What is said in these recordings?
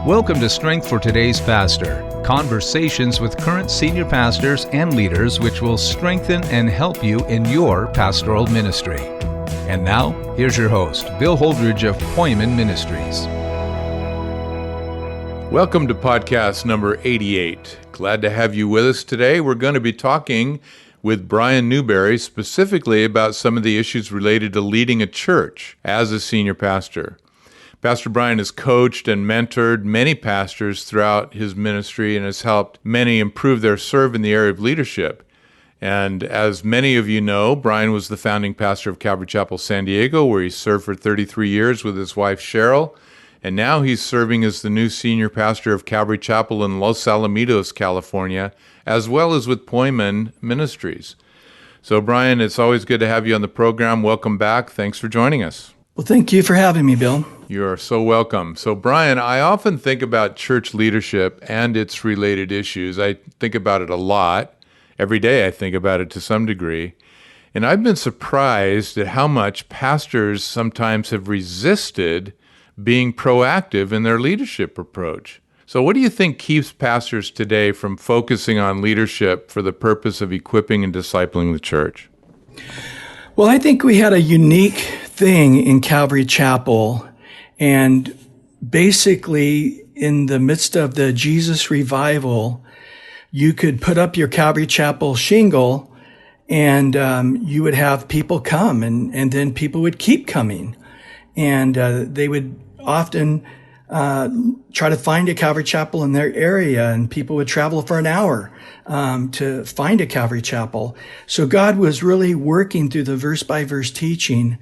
Welcome to Strength for Today's Pastor, conversations with current senior pastors and leaders which will strengthen and help you in your pastoral ministry. And now, here's your host, Bill Holdridge of Poimen Ministries. Welcome to podcast number 88. Glad to have you with us today. We're going to be talking with Bryan Newberry specifically about some of the issues related to leading a church as a senior pastor. Pastor Bryan has coached and mentored many pastors throughout his ministry and has helped many improve their serve in the area of leadership. And as many of you know, Bryan was the founding pastor of Calvary Chapel San Diego, where he served for 33 years with his wife, Cheryl. And now he's serving as the new senior pastor of Calvary Chapel in Los Alamitos, California, as well as with Poimen Ministries. So, Bryan, it's always good to have you on the program. Welcome back. Thanks for joining us. Well, thank you for having me, Bill. You are so welcome. So, Bryan, I often think about church leadership and its related issues. I think about it a lot. Every day I think about it to some degree. And I've been surprised at how much pastors sometimes have resisted being proactive in their leadership approach. So what do you think keeps pastors today from focusing on leadership for the purpose of equipping and discipling the church? Well, I think we had a unique thing in Calvary Chapel, and basically in the midst of the Jesus revival, you could put up your Calvary Chapel shingle and you would have people come, and then people would keep coming. And they would often try to find a Calvary Chapel in their area, and people would travel for an hour to find a Calvary Chapel. So God was really working through the verse-by-verse teaching.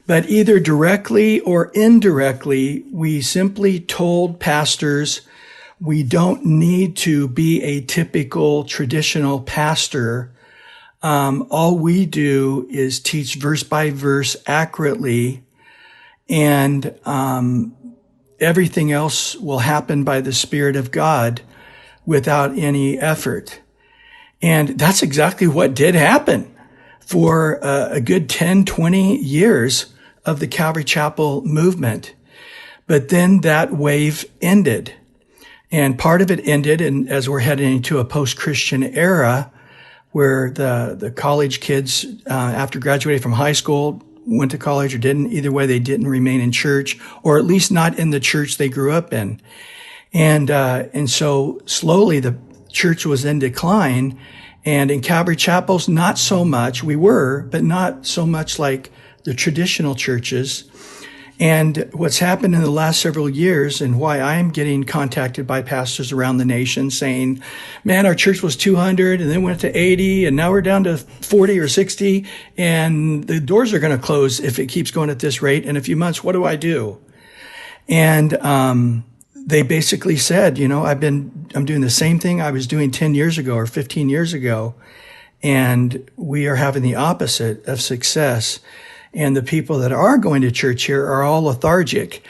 But either directly or indirectly, we simply told pastors we don't need to be a typical traditional pastor. All we do is teach verse by verse accurately, and everything else will happen by the Spirit of God without any effort. And that's exactly what did happen for a good 10, 20 years of the Calvary Chapel movement. But then that wave ended. And part of it ended, and as we're heading into a post-Christian era, where the college kids, after graduating from high school, went to college or didn't. Either way, they didn't remain in church, or at least not in the church they grew up in. And so slowly the church was in decline. And in Calvary Chapels, not so much. We were, but not so much like the traditional churches. And what's happened in the last several years, and why I'm getting contacted by pastors around the nation saying, man, our church was 200 and then went to 80 and now we're down to 40 or 60 and the doors are going to close if it keeps going at this rate in a few months. What do I do? And they basically said, I'm doing the same thing I was doing 10 years ago or 15 years ago, and we are having the opposite of success. And the people that are going to church here are all lethargic.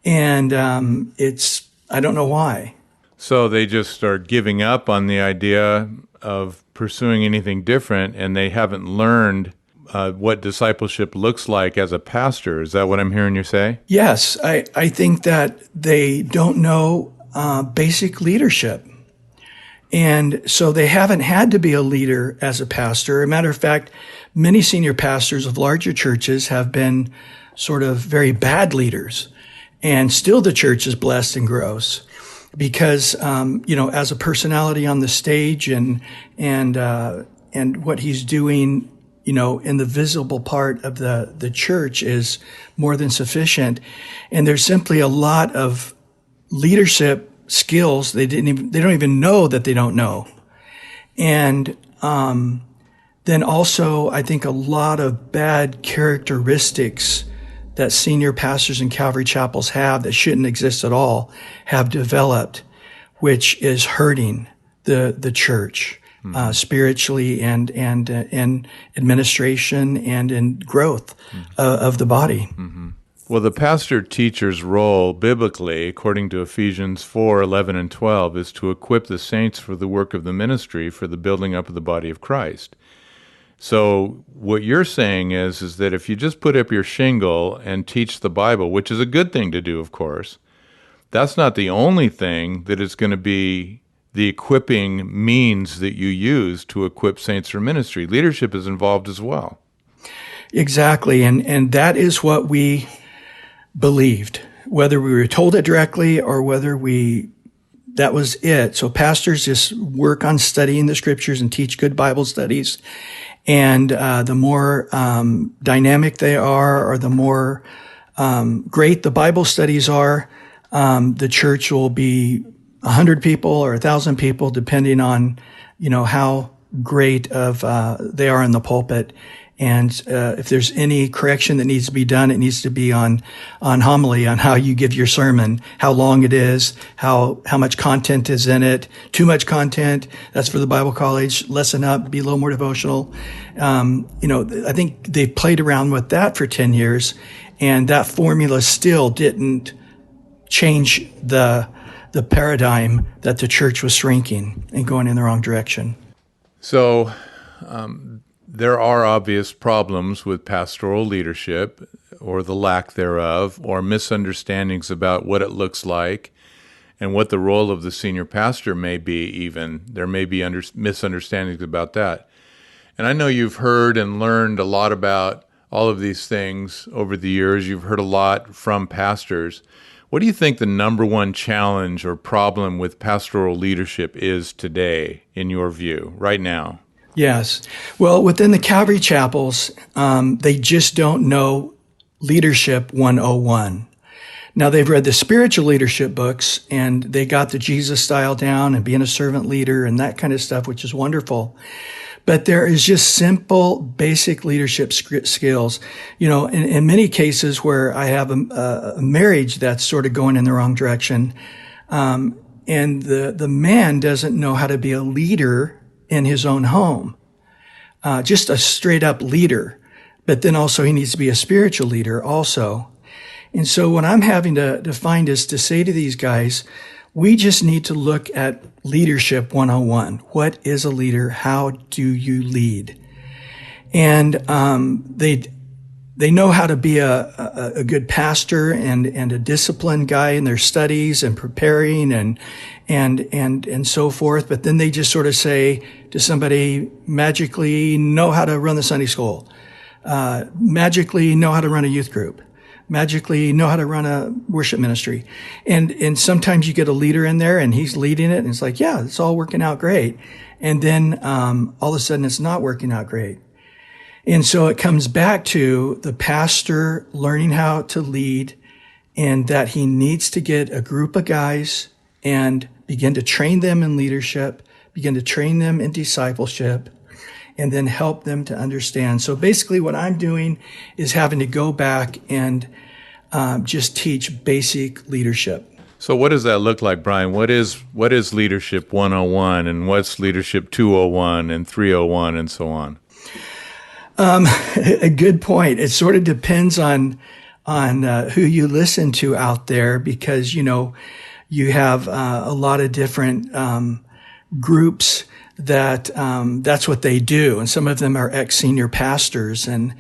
And I don't know why. So they just are giving up on the idea of pursuing anything different, and they haven't learned what discipleship looks like as a pastor. Is that what I'm hearing you say? Yes, I think that they don't know basic leadership. And so they haven't had to be a leader as a pastor. As a matter of fact, many senior pastors of larger churches have been sort of very bad leaders. And still the church is blessed and grows because, as a personality on the stage and what he's doing, in the visible part of the church is more than sufficient. And there's simply a lot of leadership skills they don't even know that they don't know. And then also I think a lot of bad characteristics that senior pastors in Calvary Chapels have that shouldn't exist at all have developed, which is hurting the church spiritually and in administration and in growth of the body. Mm-hmm. Well, the pastor-teacher's role, biblically, according to Ephesians 4:11 and 12, is to equip the saints for the work of the ministry, for the building up of the body of Christ. So what you're saying is that if you just put up your shingle and teach the Bible, which is a good thing to do, of course, that's not the only thing that is going to be the equipping means that you use to equip saints for ministry. Leadership is involved as well. Exactly. And that is what we believed, whether we were told it directly or whether that was it. So pastors just work on studying the scriptures and teach good Bible studies. And the more dynamic they are, or the more great the Bible studies are, the church will be 100 people or 1,000 people, depending on, how great of they are in the pulpit. And if there's any correction that needs to be done, it needs to be on homily, on how you give your sermon, how long it is, how much content is in it. Too much content, that's for the Bible college. Lessen up, be a little more devotional. I think they've played around with that for 10 years, and that formula still didn't change the paradigm that the church was shrinking and going in the wrong direction. So, there are obvious problems with pastoral leadership, or the lack thereof, or misunderstandings about what it looks like and what the role of the senior pastor may be even. There may be misunderstandings about that. And I know you've heard and learned a lot about all of these things over the years. You've heard a lot from pastors. What do you think the number one challenge or problem with pastoral leadership is today, in your view, right now? Yes. Well, within the Calvary chapels, they just don't know Leadership 101. Now, they've read the spiritual leadership books, and they got the Jesus style down and being a servant leader and that kind of stuff, which is wonderful. But there is just simple, basic leadership skills. In many cases where I have a marriage that's sort of going in the wrong direction, and the man doesn't know how to be a leader in his own home, just a straight up leader. But then also he needs to be a spiritual leader also. And so what I'm having to find is to say to these guys, we just need to look at Leadership 101. What is a leader? How do you lead? And they know how to be a good pastor and a disciplined guy in their studies and preparing and so forth. But then they just sort of say to somebody, magically know how to run the Sunday school, magically know how to run a youth group, magically know how to run a worship ministry. And sometimes you get a leader in there and he's leading it and it's like, yeah, it's all working out great. And then all of a sudden it's not working out great. And so it comes back to the pastor learning how to lead, and that he needs to get a group of guys and begin to train them in leadership, begin to train them in discipleship, and then help them to understand. So basically what I'm doing is having to go back and just teach basic leadership. So what does that look like, Bryan? What is Leadership 101, and what's Leadership 201 and 301 and so on? A good point. It sort of depends on who you listen to out there, because, you have a lot of different groups that that's what they do. And some of them are ex-senior pastors. And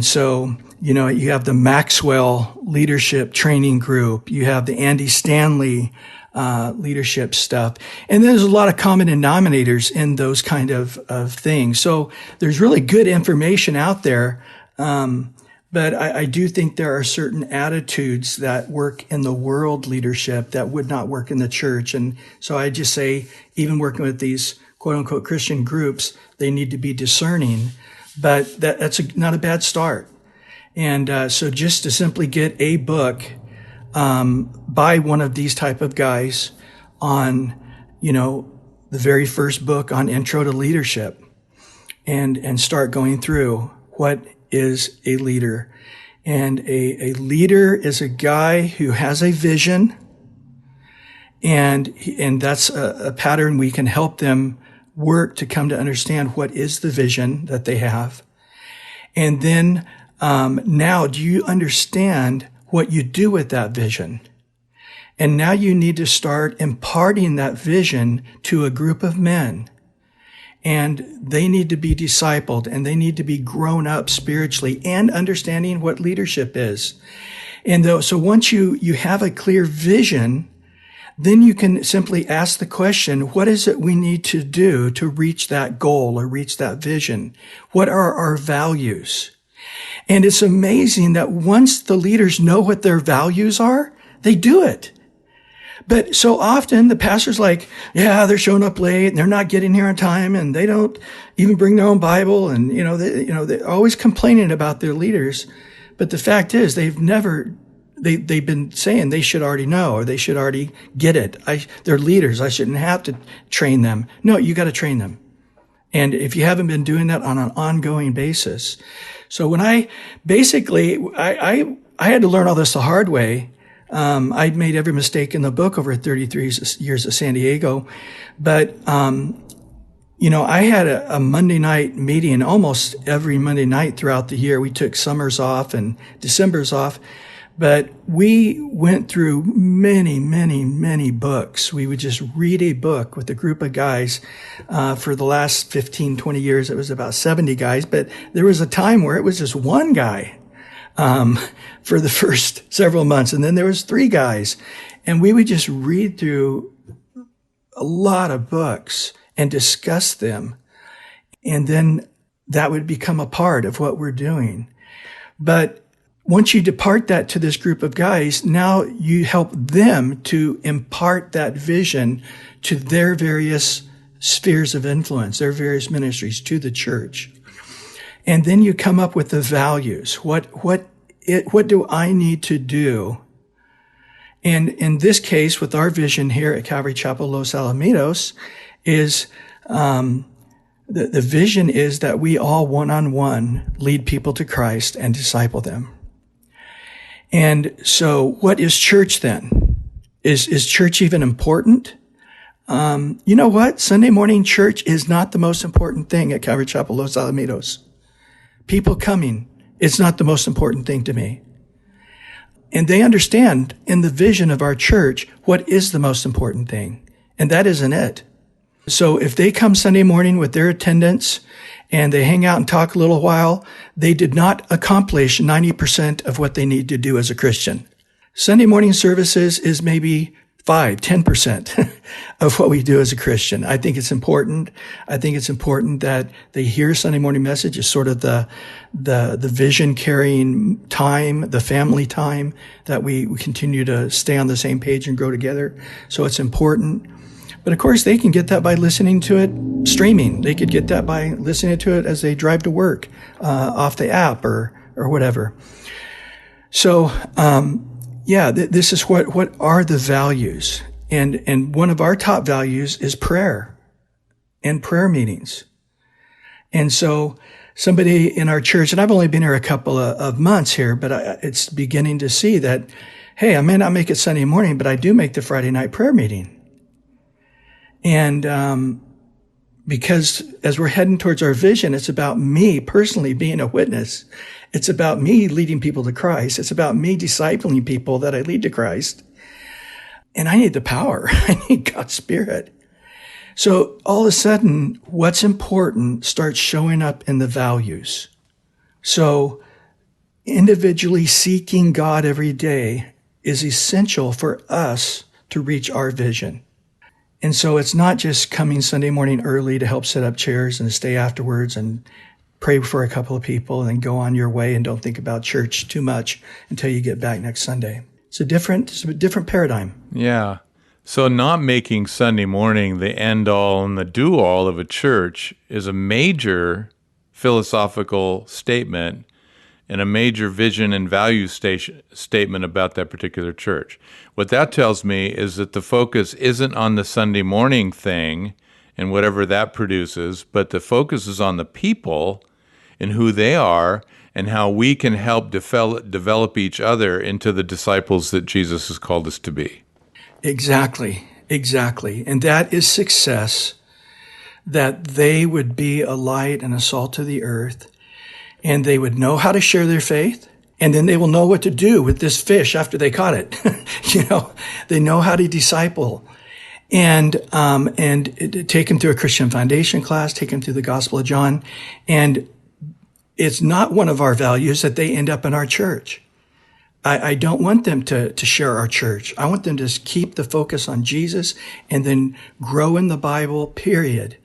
so, you have the Maxwell Leadership Training Group. You have the Andy Stanley leadership stuff. And there's a lot of common denominators in those kind of things. So there's really good information out there. But I do think there are certain attitudes that work in the world leadership that would not work in the church. And so I just say, even working with these quote unquote Christian groups, they need to be discerning, but that's not a bad start. And so just to simply get a book by one of these type of guys on, the very first book on Intro to Leadership, and start going through what is a leader. And a leader is a guy who has a vision, and that's a pattern we can help them work to come to understand what is the vision that they have. And then now, do you understand what you do with that vision? And now you need to start imparting that vision to a group of men. And they need to be discipled, and they need to be grown up spiritually and understanding what leadership is. And so once you have a clear vision, then you can simply ask the question, what is it we need to do to reach that goal or reach that vision? What are our values? And it's amazing that once the leaders know what their values are, they do it. But so often the pastor's like, yeah, they're showing up late and they're not getting here on time and they don't even bring their own Bible. And, they're always complaining about their leaders. But the fact is they've been saying they should already know or they should already get it. They're leaders. I shouldn't have to train them. No, you got to train them. And if you haven't been doing that on an ongoing basis. So when I had to learn all this the hard way. I'd made every mistake in the book over 33 years at San Diego. But, I had a Monday night meeting almost every Monday night throughout the year. We took summers off and Decembers off. But we went through many, many, many books. We would just read a book with a group of guys. For the last 15, 20 years, it was about 70 guys. But there was a time where it was just one guy for the first several months. And then there was 3 guys. And we would just read through a lot of books and discuss them. And then that would become a part of what we're doing. But once you depart that to this group of guys, now you help them to impart that vision to their various spheres of influence, their various ministries, to the church. And then you come up with the values. What do I need to do? And in this case, with our vision here at Calvary Chapel Los Alamitos, is the vision is that we all one-on-one lead people to Christ and disciple them. And so what is church then? Is church even important? You know what? Sunday morning church is not the most important thing at Calvary Chapel Los Alamitos. People coming, it's not the most important thing to me. And they understand in the vision of our church what is the most important thing. And that isn't it. So if they come Sunday morning with their attendance and they hang out and talk a little while, they did not accomplish 90% of what they need to do as a Christian. Sunday morning services is maybe 10% of what we do as a Christian. I think it's important. I think it's important that they hear Sunday morning message as sort of the vision carrying time, the family time, that we continue to stay on the same page and grow together. So it's important. But of course, they can get that by listening to it streaming. They could get that by listening to it as they drive to work, off the app or whatever. So, this is what are the values. And one of our top values is prayer and prayer meetings. And so somebody in our church, and I've only been here a couple of months here, but it's beginning to see that, hey, I may not make it Sunday morning, but I do make the Friday night prayer meeting. And because as we're heading towards our vision, it's about me personally being a witness. It's about me leading people to Christ. It's about me discipling people that I lead to Christ. And I need the power. I need God's Spirit. So all of a sudden, what's important starts showing up in the values. So individually seeking God every day is essential for us to reach our vision. And so it's not just coming Sunday morning early to help set up chairs and stay afterwards and pray for a couple of people and then go on your way and don't think about church too much until you get back next Sunday. It's a different paradigm. Yeah. So not making Sunday morning the end-all and the do-all of a church is a major philosophical statement and a major vision and value statement about that particular church. What that tells me is that the focus isn't on the Sunday morning thing and whatever that produces, but the focus is on the people and who they are and how we can help develop each other into the disciples that Jesus has called us to be. Exactly. And that is success, that they would be a light and a salt to the earth, and they would know how to share their faith, and then they will know what to do with this fish after they caught it. They know how to disciple and take them through a Christian foundation class, take them through the Gospel of John. And it's not one of our values that they end up in our church. I don't want them to share our church. I want them to just keep the focus on Jesus and then grow in the Bible, period.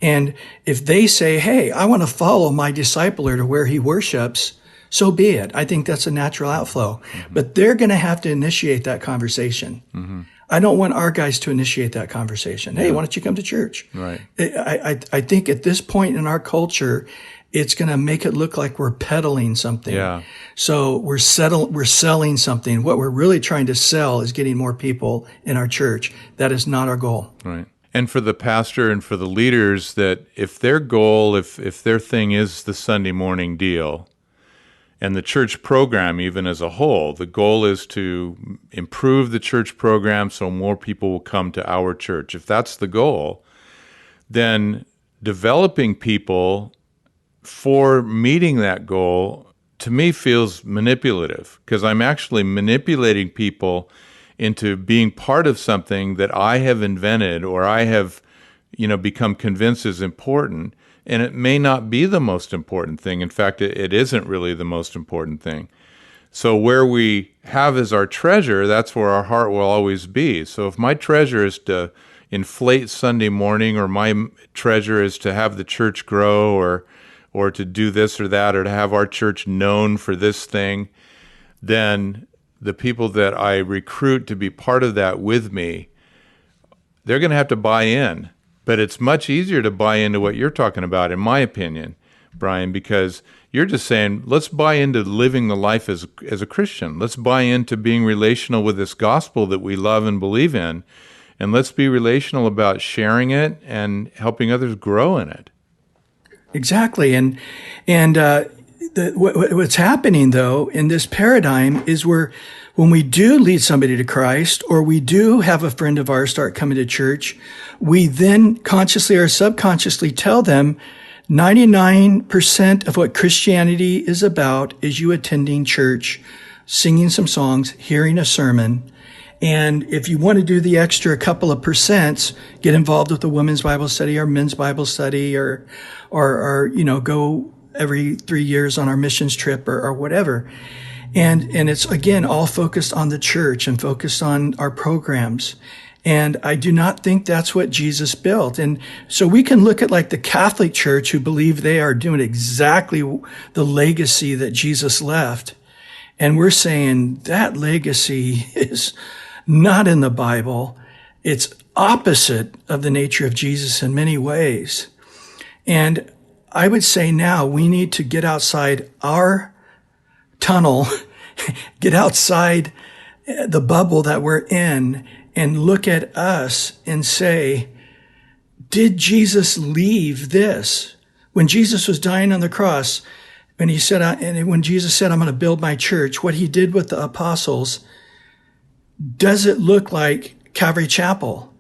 And if they say, hey, I want to follow my discipler to where he worships, so be it. I think that's a natural outflow. Mm-hmm. But they're going to have to initiate that conversation. Mm-hmm. I don't want our guys to initiate that conversation. Hey, why don't you come to church? Right. I think at this point in our culture, it's going to make it look like we're peddling something. Yeah. So we're selling something. What we're really trying to sell is getting more people in our church. That is not our goal. Right. And for the pastor and for the leaders, that if their goal, if their thing is the Sunday morning deal, and the church program even as a whole, the goal is to improve the church program so more people will come to our church. If that's the goal, then developing people for meeting that goal, to me, feels manipulative, because I'm actually manipulating people into being part of something that I have invented or I have, become convinced is important. And it may not be the most important thing. In fact, it isn't really the most important thing. So where we have as our treasure, that's where our heart will always be. So if my treasure is to inflate Sunday morning, or my treasure is to have the church grow, or to do this or that, or to have our church known for this thing, then the people that I recruit to be part of that with me, they're going to have to buy in. But it's much easier to buy into what you're talking about, in my opinion, Bryan, because you're just saying, let's buy into living the life as a Christian. Let's buy into being relational with this gospel that we love and believe in. And let's be relational about sharing it and helping others grow in it. Exactly. And what's happening, though, in this paradigm is when we do lead somebody to Christ, or we do have a friend of ours start coming to church, we then consciously or subconsciously tell them 99% of what Christianity is about is you attending church, singing some songs, hearing a sermon. And if you want to do the extra couple of percents, get involved with a women's Bible study or men's Bible study, or go every 3 years on our missions trip or whatever. And it's, again, all focused on the church and focused on our programs. And I do not think that's what Jesus built. And so we can look at like the Catholic Church, who believe they are doing exactly the legacy that Jesus left. And we're saying that legacy is not in the Bible. It's opposite of the nature of Jesus in many ways. And I would say now we need to get outside our tunnel, get outside the bubble that we're in, and look at us and say, did Jesus leave this? When Jesus was dying on the cross, when Jesus said, I'm going to build my church, what he did with the apostles, does it look like Calvary Chapel?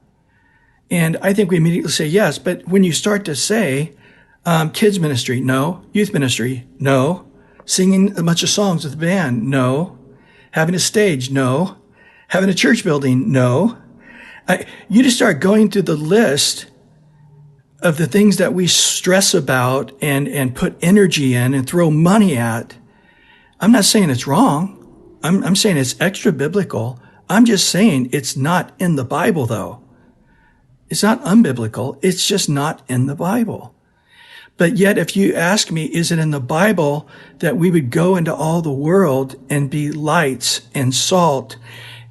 And I think we immediately say yes. But when you start to say, kids ministry, no. Youth ministry, no. Singing a bunch of songs with the band, no. Having a stage, no. Having a church building, no. You just start going through the list of the things that we stress about and put energy in and throw money at. I'm not saying it's wrong. I'm saying it's extra biblical. I'm just saying it's not in the Bible, though. It's not unbiblical. It's just not in the Bible. But yet, if you ask me, is it in the Bible that we would go into all the world and be lights and salt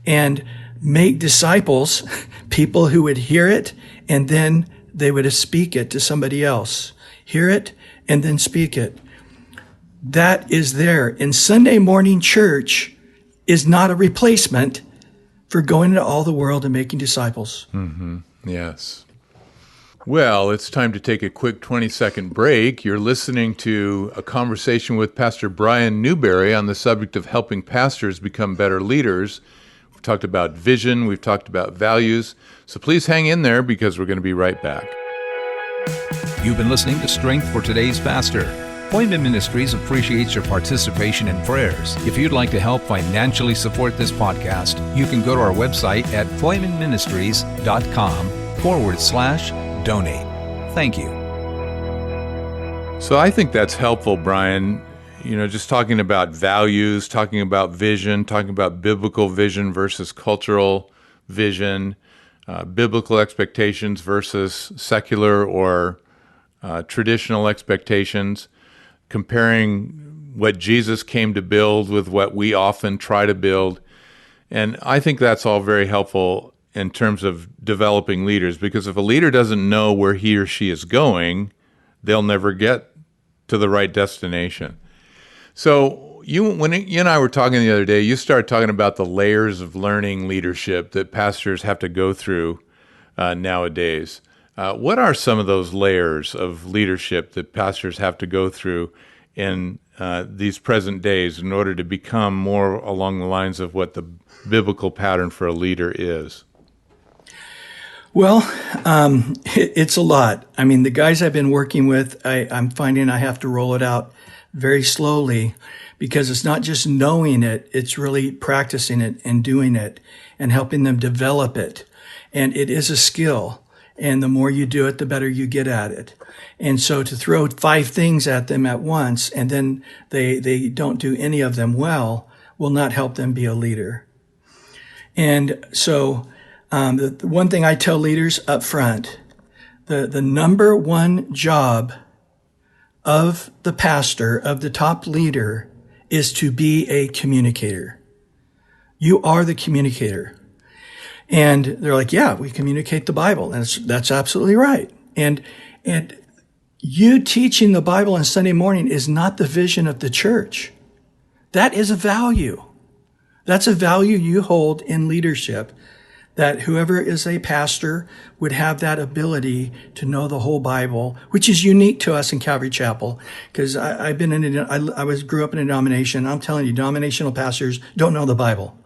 and make disciples, people who would hear it and then they would speak it to somebody else? Hear it and then speak it. That is there. And Sunday morning church is not a replacement for going into all the world and making disciples. Mm-hmm. Yes. Well, it's time to take a quick 20-second break. You're listening to a conversation with Pastor Bryan Newberry on the subject of helping pastors become better leaders. We've talked about vision. We've talked about values. So please hang in there, because we're going to be right back. You've been listening to Strength for Today's Pastor. Poimen Ministries appreciates your participation and prayers. If you'd like to help financially support this podcast, you can go to our website at poimenministries.com/donate. Thank you. So I think that's helpful, Bryan. just talking about values, talking about vision, talking about biblical vision versus cultural vision, biblical expectations versus secular or traditional expectations, comparing what Jesus came to build with what we often try to build. And I think that's all very helpful in terms of developing leaders, because if a leader doesn't know where he or she is going, they'll never get to the right destination. So when you and I were talking the other day, you started talking about the layers of learning leadership that pastors have to go through nowadays. What are some of those layers of leadership that pastors have to go through in these present days in order to become more along the lines of what the biblical pattern for a leader is? Well, it's a lot. I mean, the guys I've been working with, I'm finding I have to roll it out very slowly, because it's not just knowing it, it's really practicing it and doing it and helping them develop it. And it is a skill. And the more you do it, the better you get at it. And so to throw 5 things at them at once and then they don't do any of them well will not help them be a leader. And so the one thing I tell leaders up front, the number one job of the pastor, of the top leader, is to be a communicator. You are the communicator. And they're like, yeah, we communicate the Bible. And that's absolutely right. And you teaching the Bible on Sunday morning is not the vision of the church. That is a value. That's a value you hold in leadership, that whoever is a pastor would have that ability to know the whole Bible, which is unique to us in Calvary Chapel. Because I grew up in a denomination. I'm telling you, denominational pastors don't know the Bible.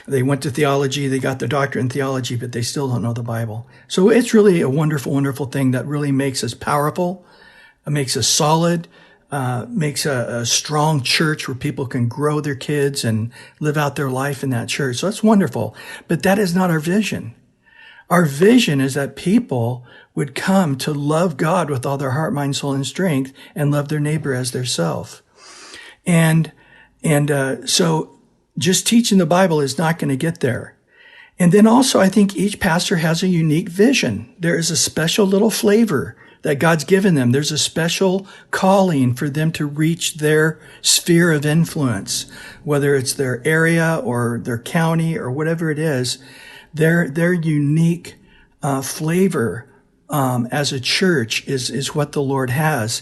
They went to theology, they got their doctorate in theology, but they still don't know the Bible. So it's really a wonderful, wonderful thing that really makes us powerful, makes us solid, makes a strong church where people can grow their kids and live out their life in that church. So that's wonderful. But that is not our vision. Our vision is that people would come to love God with all their heart, mind, soul, and strength, and love their neighbor as their self. So just teaching the Bible is not going to get there. And then also, I think each pastor has a unique vision. There is a special little flavor that God's given them. There's a special calling for them to reach their sphere of influence, whether it's their area or their county or whatever it is. Their unique flavor as a church is what the Lord has.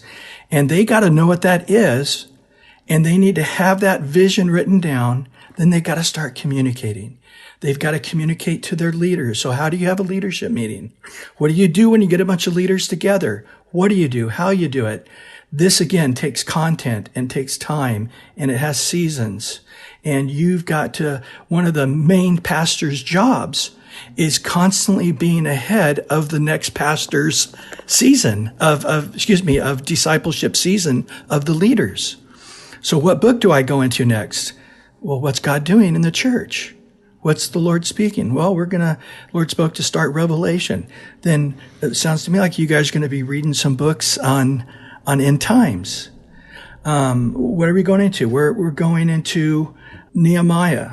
And they got to know what that is, and they need to have that vision written down. Then they got to start communicating. They've got to communicate to their leaders. So how do you have a leadership meeting? What do you do when you get a bunch of leaders together? What do you do? How you do it? This again takes content and takes time, and it has seasons. And you've got to, one of the main pastor's jobs is constantly being ahead of the next pastor's season of discipleship season of the leaders. So what book do I go into next? Well, what's God doing in the church? What's the Lord speaking? Well, Lord spoke to start Revelation. Then it sounds to me like you guys are going to be reading some books on end times. What are we going into? We're going into Nehemiah.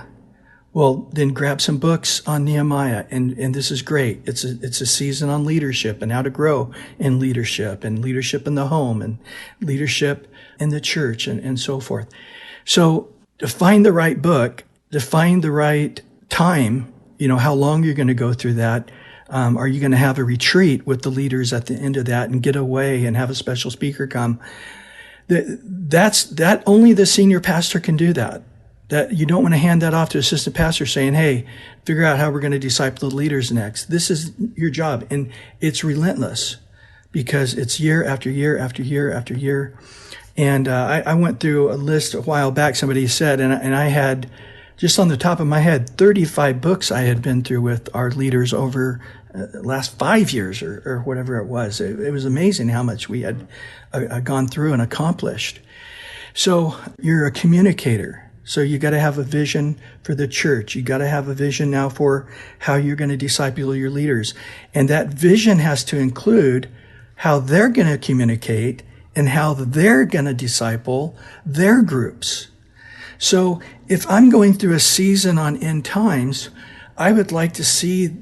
Well, then grab some books on Nehemiah, and this is great. It's a season on leadership and how to grow in leadership and leadership in the home and leadership in the church and so forth. So to find the right book, to find the right time, how long you're going to go through that. Are you going to have a retreat with the leaders at the end of that and get away and have a special speaker come? That only the senior pastor can do that. That you don't want to hand that off to assistant pastor saying, hey, figure out how we're going to disciple the leaders next. This is your job. And it's relentless because it's year after year after year after year. And I went through a list a while back, somebody said, and I had, just on the top of my head, 35 books I had been through with our leaders over the last 5 years or whatever it was. It was amazing how much we had gone through and accomplished. So you're a communicator. So you got to have a vision for the church. You got to have a vision now for how you're going to disciple your leaders. And that vision has to include how they're going to communicate and how they're going to disciple their groups. So if I'm going through a season on end times, I would like to see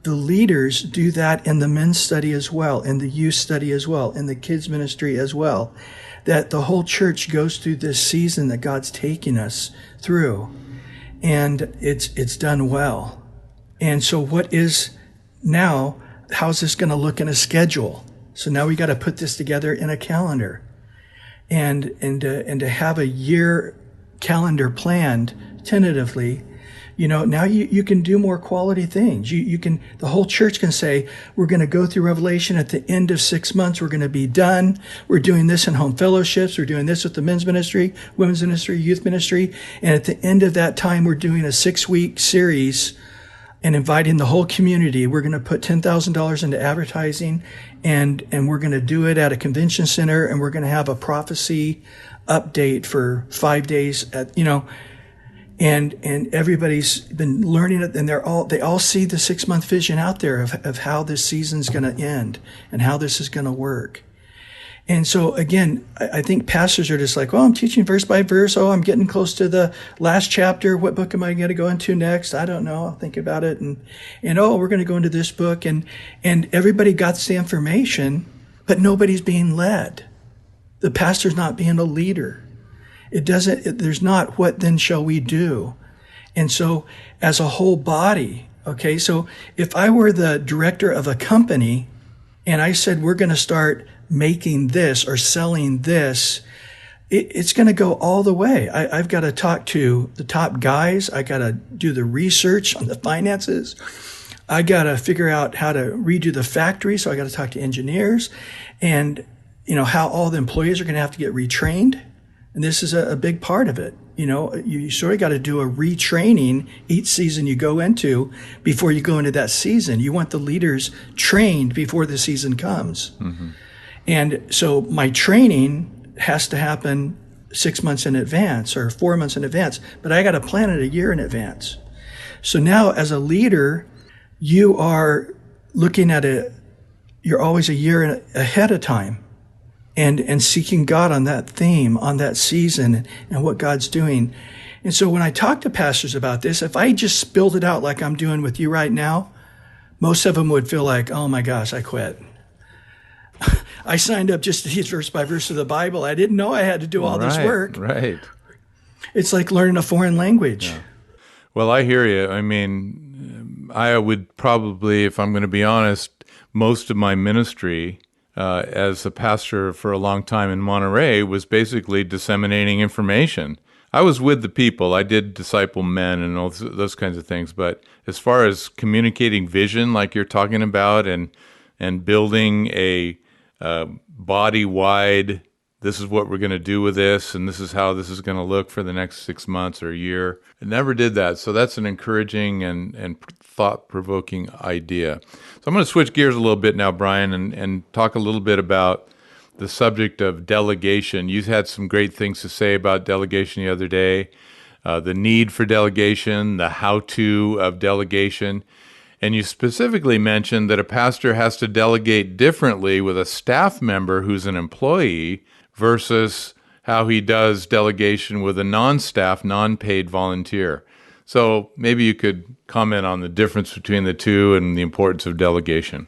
the leaders do that in the men's study as well, in the youth study as well, in the kids ministry as well, that the whole church goes through this season that God's taking us through, and it's done well. And so what is now, how's this going to look in a schedule? So now we got to put this together in a calendar, and to have a year calendar planned tentatively. Now you can do more quality things. You can, the whole church can say, we're going to go through Revelation at the end of 6 months. We're going to be done. We're doing this in home fellowships. We're doing this with the men's ministry, women's ministry, youth ministry. And at the end of that time, we're doing a 6-week series and inviting the whole community. We're going to put $10,000 into advertising, and we're going to do it at a convention center, and we're going to have a prophecy update for 5 days and everybody's been learning it, and they all see the 6-month vision out there of how this season's going to end and how this is going to work. And so again, I think pastors are just like, I'm teaching verse by verse. I'm getting close to the last chapter. What book am I going to go into next? I don't know. I'll think about it. And we're going to go into this book, and everybody got the information, but nobody's being led. The pastor's not being a leader. There's not, what then shall we do? And so as a whole body, okay, so if I were the director of a company and I said, we're going to start making this or selling this, it's going to go all the way. I've got to talk to the top guys. I got to do the research on the finances. I got to figure out how to redo the factory. So I got to talk to engineers, and how all the employees are going to have to get retrained. And this is a big part of it. You sort of got to do a retraining each season you go into before you go into that season. You want the leaders trained before the season comes. Mm-hmm. And so my training has to happen 6 months in advance or 4 months in advance, but I got to plan it a year in advance. So now as a leader, you are looking at you're always a year ahead of time. And seeking God on that theme, on that season, and what God's doing. And so when I talk to pastors about this, if I just spilled it out like I'm doing with you right now, most of them would feel like, oh my gosh, I quit. I signed up just to teach verse by verse of the Bible. I didn't know I had to do all this work. Right. It's like learning a foreign language. Yeah. Well, I hear you. I mean, I would probably, if I'm going to be honest, most of my ministry as a pastor for a long time in Monterey was basically disseminating information. I was with the people. I did disciple men and all those kinds of things. But as far as communicating vision, like you're talking about, and building a body-wide, this is what we're going to do with this, and this is how this is going to look for the next 6 months or a year, I never did that. So that's an encouraging and thought-provoking idea. So I'm going to switch gears a little bit now, Bryan, and talk a little bit about the subject of delegation. You had some great things to say about delegation the other day, the need for delegation, the how-to of delegation. And you specifically mentioned that a pastor has to delegate differently with a staff member who's an employee versus how he does delegation with a non-staff, non-paid volunteer. So maybe you could comment on the difference between the two and the importance of delegation.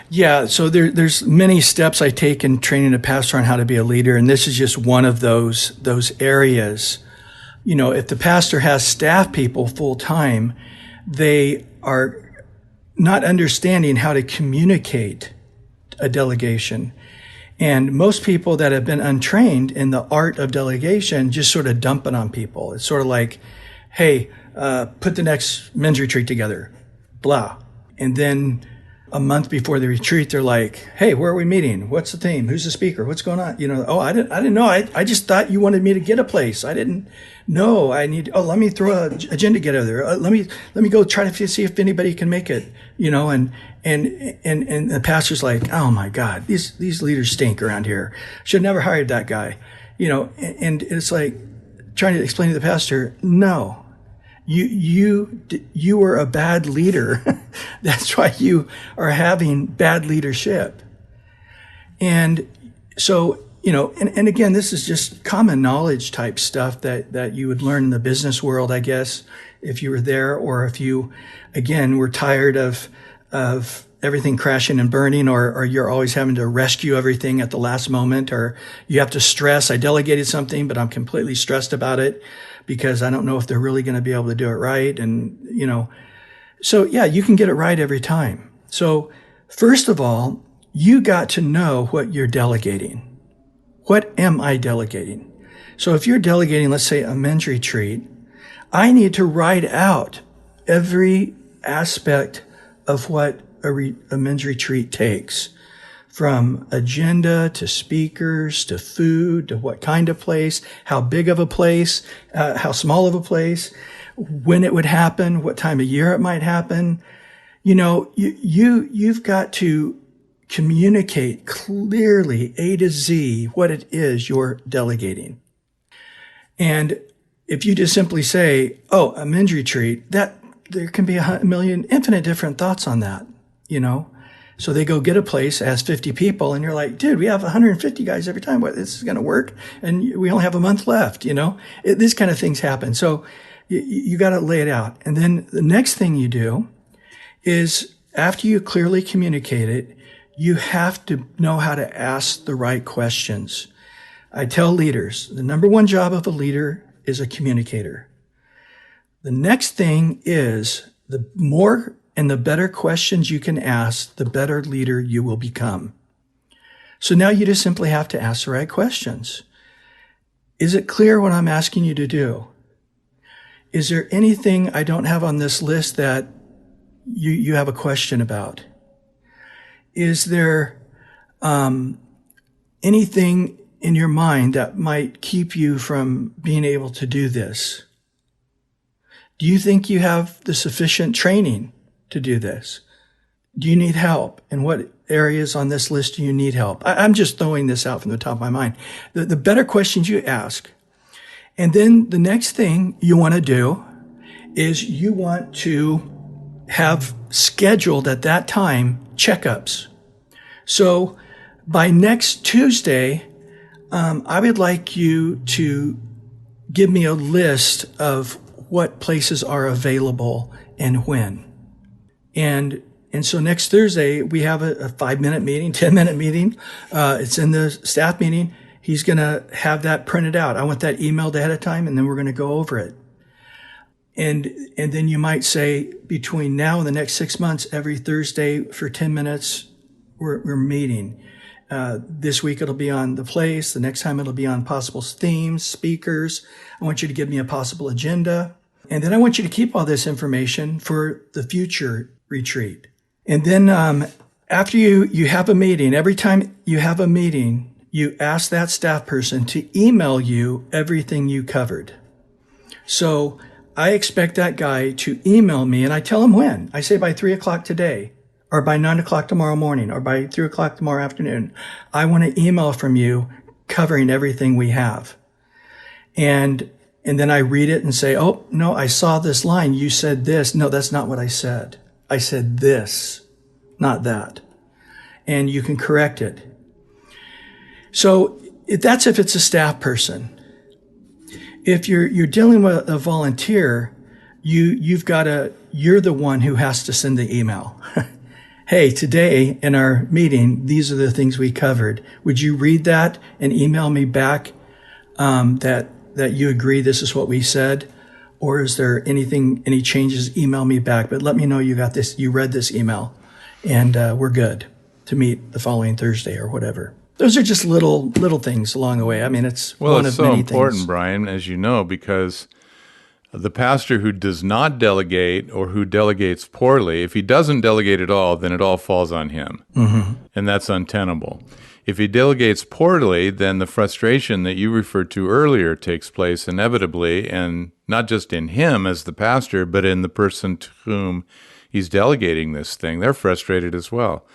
Yeah, so there's many steps I take in training a pastor on how to be a leader, and this is just one of those areas. If the pastor has staff people full time, they are not understanding how to communicate a delegation. And most people that have been untrained in the art of delegation just sort of dump it on people. It's sort of like, hey, put the next men's retreat together, blah. And then a month before the retreat, they're like, hey, where are we meeting? What's the theme? Who's the speaker? What's going on? I didn't know. I just thought you wanted me to get a place. I didn't know. Let me throw an agenda together. Let me go try to see if anybody can make it, and the pastor's like, oh my God, these leaders stink around here. Should have never hired that guy, and it's like trying to explain to the pastor, no. You were a bad leader. That's why you are having bad leadership. And so and again, this is just common knowledge type stuff that you would learn in the business world, I guess, if you were there, or if you, again, were tired of everything crashing and burning, or you're always having to rescue everything at the last moment, or you have to stress, I delegated something, but I'm completely stressed about it because I don't know if they're really going to be able to do it right. And, so yeah, you can get it right every time. So first of all, you got to know what you're delegating. What am I delegating? So if you're delegating, let's say, a men's retreat, I need to write out every aspect of what a men's retreat takes, from agenda to speakers to food to what kind of place, how big of a place, how small of a place, when it would happen, what time of year it might happen. You've got to communicate clearly, A to Z, what it is you're delegating. And if you just simply say, a men's retreat, that there can be a million infinite different thoughts on that, So they go get a place, ask 50 people, and you're like, dude, we have 150 guys every time. What, this is going to work? And we only have a month left, These kind of things happen. So you got to lay it out. And then the next thing you do is, after you clearly communicate it, you have to know how to ask the right questions. I tell leaders, the number one job of a leader is a communicator. The next thing is, the more and the better questions you can ask, the better leader you will become. So now you just simply have to ask the right questions. Is it clear what I'm asking you to do? Is there anything I don't have on this list that you have a question about? Is there anything in your mind that might keep you from being able to do this? Do you think you have the sufficient training to do this? Do you need help? In what areas on this list do you need help? I'm just throwing this out from the top of my mind. The better questions you ask. And then the next thing you want to do is you want to have scheduled at that time checkups. So by next Tuesday, I would like you to give me a list of what places are available and when. And so next Thursday, we have a 5-minute meeting, 10-minute meeting. It's in the staff meeting. He's going to have that printed out. I want that emailed ahead of time, and then we're going to go over it. And then you might say, between now and the next 6 months, every Thursday for 10 minutes, we're meeting. This week it'll be on the place. The next time it'll be on possible themes, speakers. I want you to give me a possible agenda. And then I want you to keep all this information for the future retreat. And then after you have a meeting, every time you have a meeting, you ask that staff person to email you everything you covered. So I expect that guy to email me, and I tell him when. I say by 3 o'clock today, or by 9 o'clock tomorrow morning, or by 3 o'clock tomorrow afternoon. I want an email from you covering everything we have. And then I read it and say, oh, no, I saw this line. You said this. No, that's not what I said. I said this, not that. And you can correct it. So that's if it's a staff person. If you're dealing with a volunteer, you're the one who has to send the email. Hey, today in our meeting, these are the things we covered. Would you read that and email me back that you agree this is what we said? Or is there any changes? Email me back, but let me know you got this, you read this email, and we're good to meet the following Thursday or whatever. Those are just little things along the way. I mean, it's one of many things. Well, it's so important, Bryan, as you know, because the pastor who does not delegate or who delegates poorly, if he doesn't delegate at all, then it all falls on him. Mm-hmm. And that's untenable. If he delegates poorly, then the frustration that you referred to earlier takes place inevitably, and not just in him as the pastor, but in the person to whom he's delegating this thing. They're frustrated as well.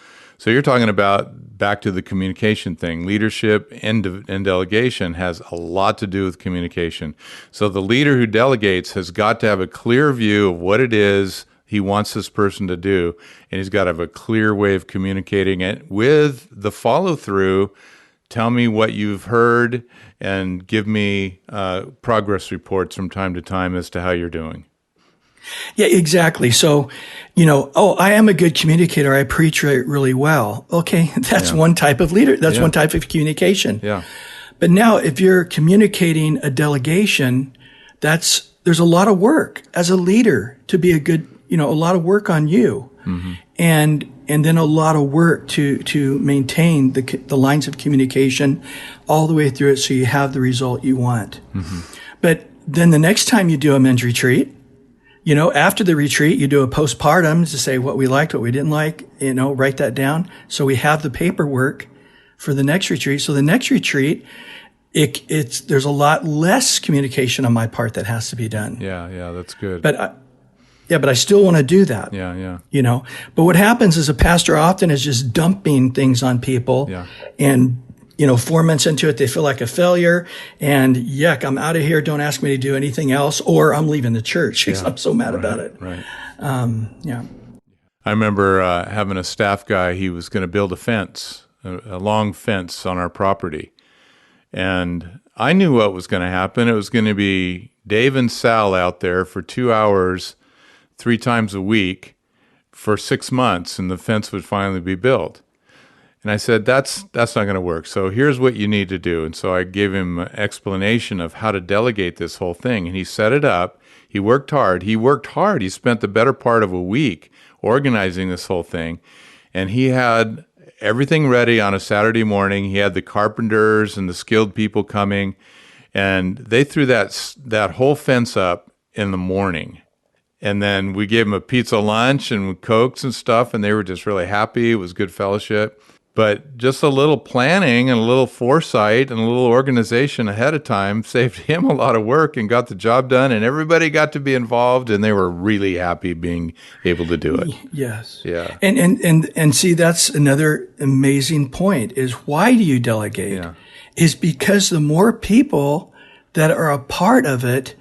So you're talking about, back to the communication thing, leadership and delegation has a lot to do with communication. So the leader who delegates has got to have a clear view of what it is he wants this person to do, and he's got to have a clear way of communicating it with the follow-through tell me what you've heard and give me progress reports from time to time as to how you're doing. Yeah, exactly. So, I am a good communicator. I preach really well. Okay, that's one type of leader. That's one type of communication. Yeah. But now if you're communicating a delegation, there's a lot of work as a leader to be a good, a lot of work on you. Mm-hmm. And then a lot of work to maintain the lines of communication all the way through it so you have the result you want. Mm-hmm. But then the next time you do a men's retreat, after the retreat, you do a postpartum to say what we liked, what we didn't like, write that down. So we have the paperwork for the next retreat. So the next retreat, there's a lot less communication on my part that has to be done. Yeah, that's good. But I still want to do that. Yeah. But what happens is a pastor often is just dumping things on people. Yeah. And 4 months into it, they feel like a failure and yuck, I'm out of here. Don't ask me to do anything else, or I'm leaving the church because I'm so mad about it. Right. Yeah. I remember having a staff guy. He was going to build a fence, a long fence on our property. And I knew what was going to happen. It was going to be Dave and Sal out there for 2 hours, 3 times a week for 6 months, and the fence would finally be built. And I said, that's not going to work. So here's what you need to do. And so I gave him an explanation of how to delegate this whole thing. And he set it up. He worked hard. He spent the better part of a week organizing this whole thing. And he had everything ready on a Saturday morning. He had the carpenters and the skilled people coming. And they threw that whole fence up in the morning. And then we gave them a pizza lunch and Cokes and stuff. And they were just really happy. It was good fellowship. But just a little planning and a little foresight and a little organization ahead of time saved him a lot of work and got the job done, and everybody got to be involved, and they were really happy being able to do it. Yes. Yeah. And see, that's another amazing point is why do you delegate? Yeah. Is because the more people that are a part of it,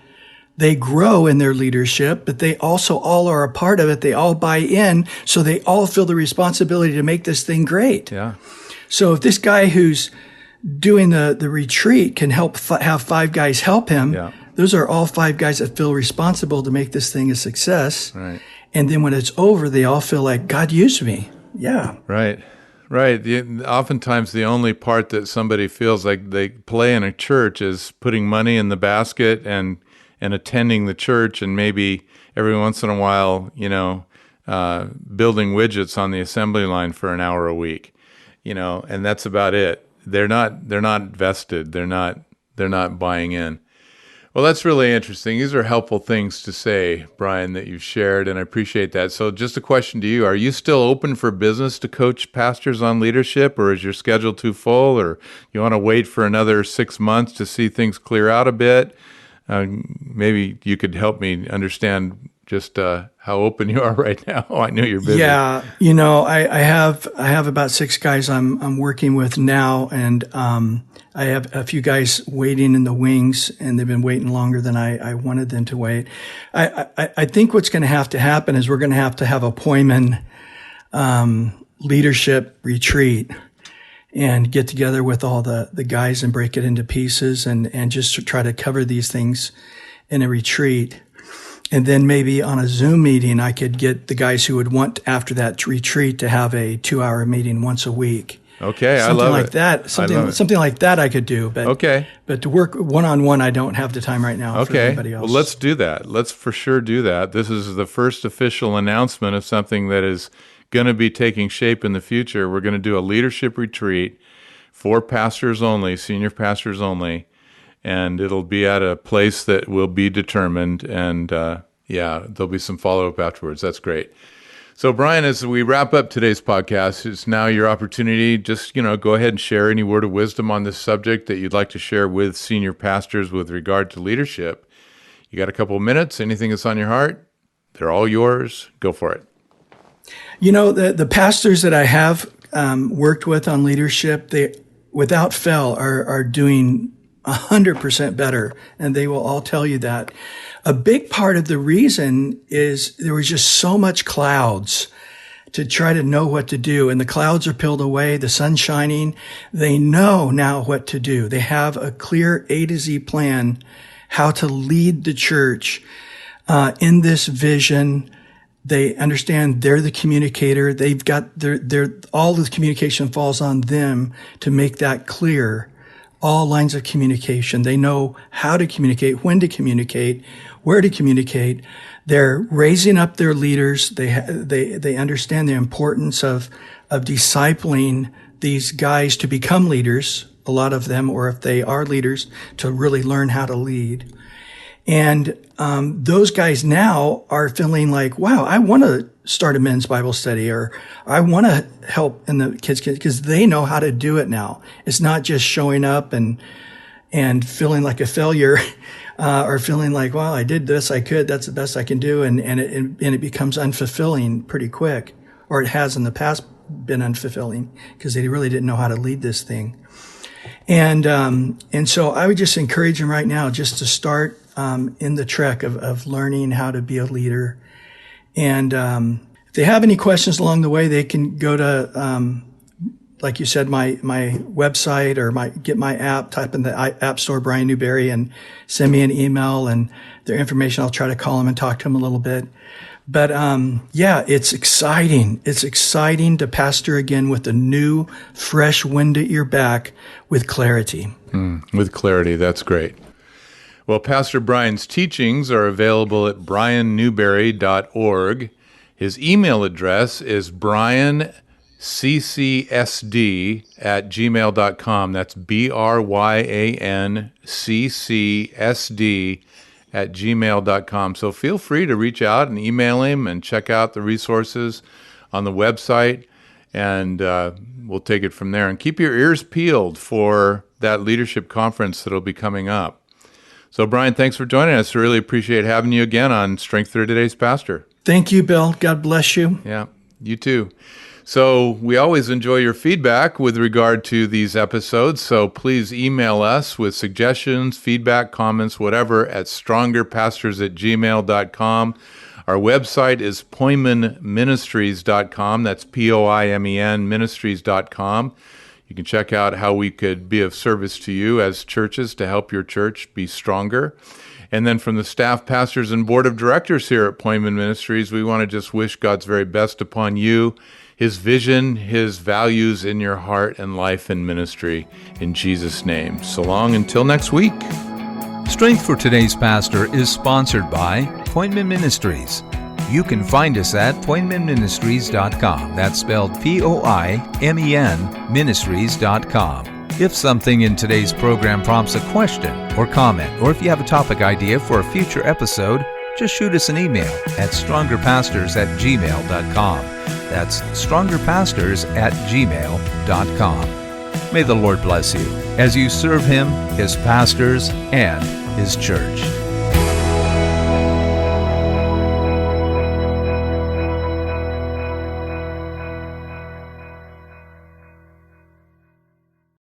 they grow in their leadership, but they also all are a part of it. They all buy in, so they all feel the responsibility to make this thing great. Yeah. So if this guy who's doing the retreat can have 5 guys help him, those are all 5 guys that feel responsible to make this thing a success. Right. And then when it's over, they all feel like, God used me. Yeah. Right. Oftentimes the only part that somebody feels like they play in a church is putting money in the basket and attending the church, and maybe every once in a while, building widgets on the assembly line for an hour a week, and that's about it. They're not vested. They're not buying in. Well, that's really interesting. These are helpful things to say, Bryan, that you've shared, and I appreciate that. So just a question to you. Are you still open for business to coach pastors on leadership, or is your schedule too full, or you want to wait for another 6 months to see things clear out a bit? Maybe you could help me understand just how open you are right now. I know you're busy. Yeah, I have about 6 guys I'm working with now, and I have a few guys waiting in the wings, and they've been waiting longer than I wanted them to wait. I think what's going to have to happen is we're going to have a Poimen leadership retreat. And get together with all the guys and break it into pieces and just to try to cover these things in a retreat. And then maybe on a Zoom meeting, I could get the guys who would want after that retreat to have a 2-hour meeting once a week. Okay, something I love like it. That. Something like that I could do. But But to work one-on-one, I don't have the time right now. For anybody else. Well, let's do that. Let's for sure do that. This is the first official announcement of something that is going to be taking shape in the future. We're going to do a leadership retreat for pastors only, senior pastors only, and it'll be at a place that will be determined, and there'll be some follow-up afterwards. That's great. So, Bryan, as we wrap up today's podcast, it's now your opportunity. Just, go ahead and share any word of wisdom on this subject that you'd like to share with senior pastors with regard to leadership. You got a couple of minutes, anything that's on your heart, they're all yours. Go for it. The pastors that I have worked with on leadership, they, without fail, are doing 100% better, and they will all tell you that. A big part of the reason is there was just so much clouds to try to know what to do. And the clouds are peeled away, the sun's shining. They know now what to do. They have a clear A to Z plan how to lead the church in this vision. They understand they're the communicator. They've got all the communication falls on them to make that clear. All lines of communication. They know how to communicate, when to communicate, where to communicate. They're raising up their leaders. They understand the importance of discipling these guys to become leaders, a lot of them, or if they are leaders, to really learn how to lead. And those guys now are feeling like, wow, I want to start a men's Bible study, or I want to help in the kids, because they know how to do it now. It's not just showing up and feeling like a failure, or feeling like, well, I did this, that's the best I can do, and it becomes unfulfilling pretty quick, or it has in the past been unfulfilling because they really didn't know how to lead this thing. And so I would just encourage them right now just to start in the trek of learning how to be a leader. And if they have any questions along the way, they can go to, like you said, my website, or get my app, type in the app store, Bryan Newberry, and send me an email and their information. I'll try to call them and talk to them a little bit. But yeah, it's exciting. It's exciting to pastor again with a new, fresh wind at your back with clarity. With clarity, that's great. Well, Pastor Bryan's teachings are available at bryanNewberry.org. His email address is bryanCCSD@gmail.com. That's bryanCCSD@gmail.com. So feel free to reach out and email him and check out the resources on the website, and we'll take it from there. And keep your ears peeled for that leadership conference that'll be coming up. So, Bryan, thanks for joining us. I really appreciate having you again on Strength for Today's Pastor. Thank you, Bill. God bless you. Yeah, you too. So we always enjoy your feedback with regard to these episodes, so please email us with suggestions, feedback, comments, whatever, at strongerpastors@gmail.com. Our website is poimenministries.com. That's Poimen ministries.com. You can check out how we could be of service to you as churches to help your church be stronger. And then from the staff, pastors, and board of directors here at Poimen Ministries, we want to just wish God's very best upon you, His vision, His values in your heart and life and ministry. In Jesus' name. So long until next week. Strength for Today's Pastor is sponsored by Poimen Ministries. You can find us at poimenministries.com. That's spelled Poimen Ministries.com. If something in today's program prompts a question or comment, or if you have a topic idea for a future episode, just shoot us an email at strongerpastors@gmail.com. That's strongerpastors@gmail.com. May the Lord bless you as you serve Him, His pastors, and His church.